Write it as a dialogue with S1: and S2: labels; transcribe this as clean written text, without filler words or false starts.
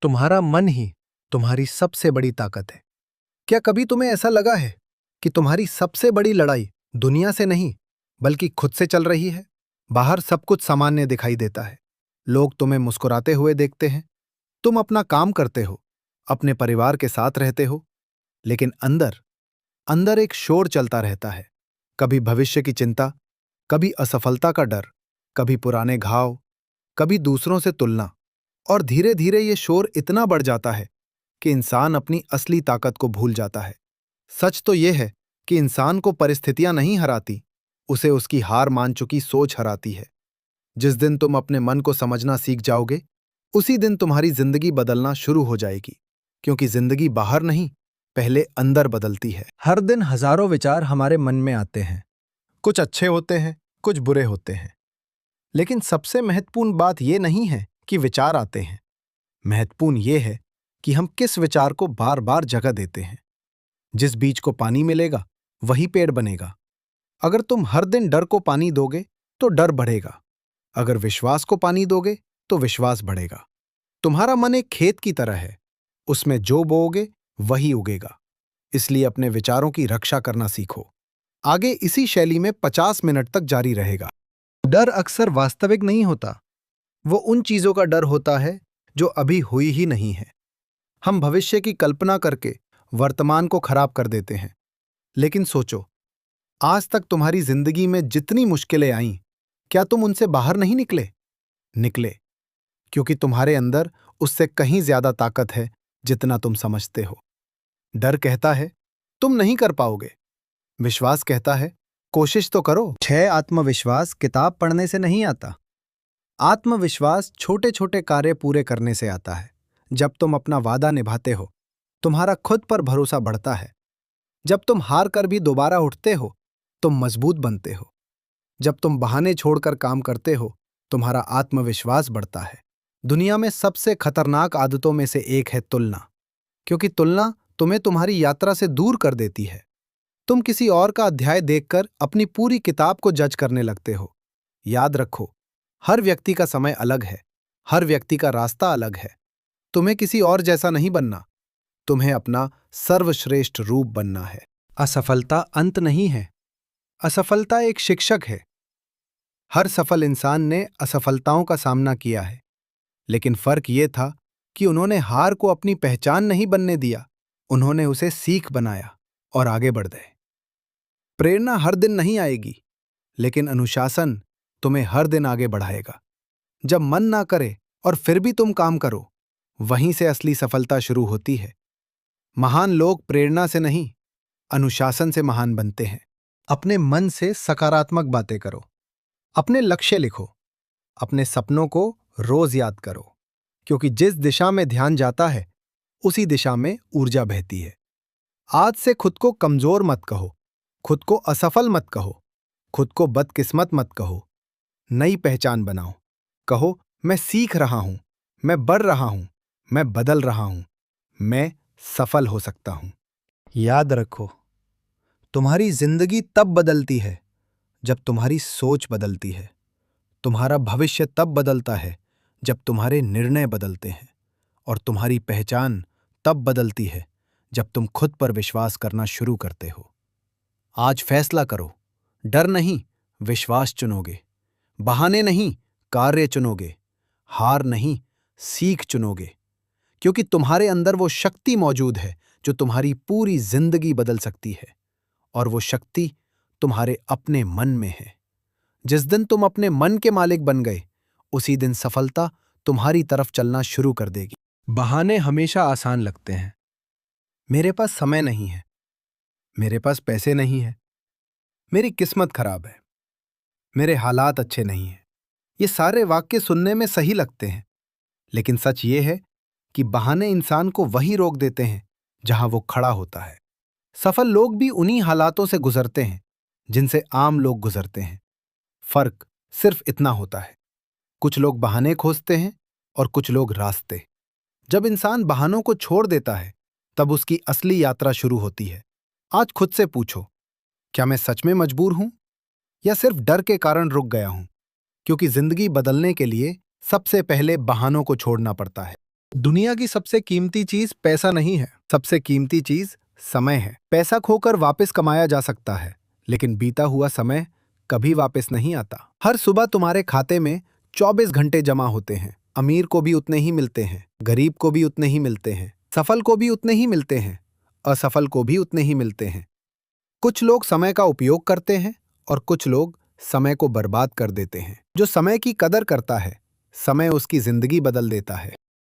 S1: तुम्हारा मन ही तुम्हारी सबसे बड़ी ताकत है। क्या कभी तुम्हें ऐसा लगा है कि तुम्हारी सबसे बड़ी लड़ाई दुनिया से नहीं बल्कि खुद से चल रही है? बाहर सब कुछ सामान्य दिखाई देता है। लोग तुम्हें मुस्कुराते हुए देखते हैं, तुम अपना काम करते हो, अपने परिवार के साथ रहते हो, लेकिन अंदर अंदर एक शोर चलता रहता है। कभी भविष्य की चिंता, कभी असफलता का डर, कभी पुराने घाव, कभी दूसरों से तुलना। और धीरे धीरे ये शोर इतना बढ़ जाता है कि इंसान अपनी असली ताकत को भूल जाता है। सच तो यह है कि इंसान को परिस्थितियां नहीं हराती, उसे उसकी हार मान चुकी सोच हराती है। जिस दिन तुम अपने मन को समझना सीख जाओगे, उसी दिन तुम्हारी जिंदगी बदलना शुरू हो जाएगी, क्योंकि जिंदगी बाहर नहीं, पहले अंदर बदलती है। हर दिन हजारों विचार हमारे मन में आते हैं। कुछ अच्छे होते हैं, कुछ बुरे होते हैं। लेकिन सबसे महत्वपूर्ण बात यह नहीं है कि विचार आते हैं। महत्वपूर्ण यह है कि हम किस विचार को बार बार जगह देते हैं। जिस बीज को पानी मिलेगा वही पेड़ बनेगा। अगर तुम हर दिन डर को पानी दोगे तो डर बढ़ेगा। अगर विश्वास को पानी दोगे तो विश्वास बढ़ेगा। तुम्हारा मन एक खेत की तरह है, उसमें जो बोओगे वही उगेगा। इसलिए अपने विचारों की रक्षा करना सीखो। आगे इसी शैली में 50 मिनट तक जारी रहेगा। डर अक्सर वास्तविक नहीं होता, वो उन चीजों का डर होता है जो अभी हुई ही नहीं है। हम भविष्य की कल्पना करके वर्तमान को खराब कर देते हैं। लेकिन सोचो, आज तक तुम्हारी जिंदगी में जितनी मुश्किलें आईं, क्या तुम उनसे बाहर नहीं निकले, क्योंकि तुम्हारे अंदर उससे कहीं ज्यादा ताकत है जितना तुम समझते हो। डर कहता है तुम नहीं कर पाओगे, विश्वास कहता है कोशिश तो करो। आत्मविश्वास किताब पढ़ने से नहीं आता। आत्मविश्वास छोटे छोटे कार्य पूरे करने से आता है। जब तुम अपना वादा निभाते हो, तुम्हारा खुद पर भरोसा बढ़ता है। जब तुम हार कर भी दोबारा उठते हो, तुम मजबूत बनते हो। जब तुम बहाने छोड़कर काम करते हो, तुम्हारा आत्मविश्वास बढ़ता है। दुनिया में सबसे खतरनाक आदतों में से एक है तुलना, क्योंकि तुलना तुम्हें तुम्हारी यात्रा से दूर कर देती है। तुम किसी और का अध्याय देखकर अपनी पूरी किताब को जज करने लगते हो। याद रखो, हर व्यक्ति का समय अलग है, हर व्यक्ति का रास्ता अलग है। तुम्हें किसी और जैसा नहीं बनना, तुम्हें अपना सर्वश्रेष्ठ रूप बनना है। असफलता अंत नहीं है, असफलता एक शिक्षक है। हर सफल इंसान ने असफलताओं का सामना किया है, लेकिन फर्क यह था कि उन्होंने हार को अपनी पहचान नहीं बनने दिया, उन्होंने उसे सीख बनाया और आगे बढ़ गए। प्रेरणा हर दिन नहीं आएगी, लेकिन अनुशासन तुम्हें हर दिन आगे बढ़ाएगा। जब मन ना करे और फिर भी तुम काम करो, वहीं से असली सफलता शुरू होती है। महान लोग प्रेरणा से नहीं, अनुशासन से महान बनते हैं। अपने मन से सकारात्मक बातें करो, अपने लक्ष्य लिखो, अपने सपनों को रोज याद करो, क्योंकि जिस दिशा में ध्यान जाता है उसी दिशा में ऊर्जा बहती है। आज से खुद को कमजोर मत कहो, खुद को असफल मत कहो, खुद को बदकिस्मत मत कहो। नई पहचान बनाओ, कहो मैं सीख रहा हूं, मैं बढ़ रहा हूं, मैं बदल रहा हूं, मैं सफल हो सकता हूं। याद रखो, तुम्हारी जिंदगी तब बदलती है जब तुम्हारी सोच बदलती है। तुम्हारा भविष्य तब बदलता है जब तुम्हारे निर्णय बदलते हैं, और तुम्हारी पहचान तब बदलती है जब तुम खुद पर विश्वास करना शुरू करते हो। आज फैसला करो, डर नहीं विश्वास चुनोगे, बहाने नहीं कार्य चुनोगे, हार नहीं सीख चुनोगे, क्योंकि तुम्हारे अंदर वो शक्ति मौजूद है जो तुम्हारी पूरी जिंदगी बदल सकती है, और वो शक्ति तुम्हारे अपने मन में है। जिस दिन तुम अपने मन के मालिक बन गए, उसी दिन सफलता तुम्हारी तरफ चलना शुरू कर देगी। बहाने हमेशा आसान लगते हैं। मेरे पास समय नहीं है, मेरे पास पैसे नहीं है, मेरी किस्मत खराब है, मेरे हालात अच्छे नहीं हैं। ये सारे वाक्य सुनने में सही लगते हैं, लेकिन सच ये है कि बहाने इंसान को वहीं रोक देते हैं जहां वो खड़ा होता है। सफल लोग भी उन्हीं हालातों से गुजरते हैं जिनसे आम लोग गुजरते हैं। फर्क सिर्फ इतना होता है, कुछ लोग बहाने खोजते हैं और कुछ लोग रास्ते। जब इंसान बहानों को छोड़ देता है, तब उसकी असली यात्रा शुरू होती है। आज खुद से पूछो, क्या मैं सच में मजबूर हूं या सिर्फ डर के कारण रुक गया हूं? क्योंकि जिंदगी बदलने के लिए सबसे पहले बहानों को छोड़ना पड़ता है। दुनिया की सबसे कीमती चीज पैसा नहीं है, सबसे कीमती चीज समय है। पैसा खोकर वापस कमाया जा सकता है, लेकिन बीता हुआ समय कभी वापस नहीं आता। हर सुबह तुम्हारे खाते में 24 घंटे जमा होते हैं। अमीर को भी उतने ही मिलते हैं, गरीब को भी उतने ही मिलते हैं, सफल को भी उतने ही मिलते हैं, असफल को भी उतने ही मिलते हैं। कुछ लोग समय का उपयोग करते हैं और कुछ लोग समय को बर्बाद कर देते हैं। जो समय की कदर करता है, समय उसकी जिंदगी बदल देता है।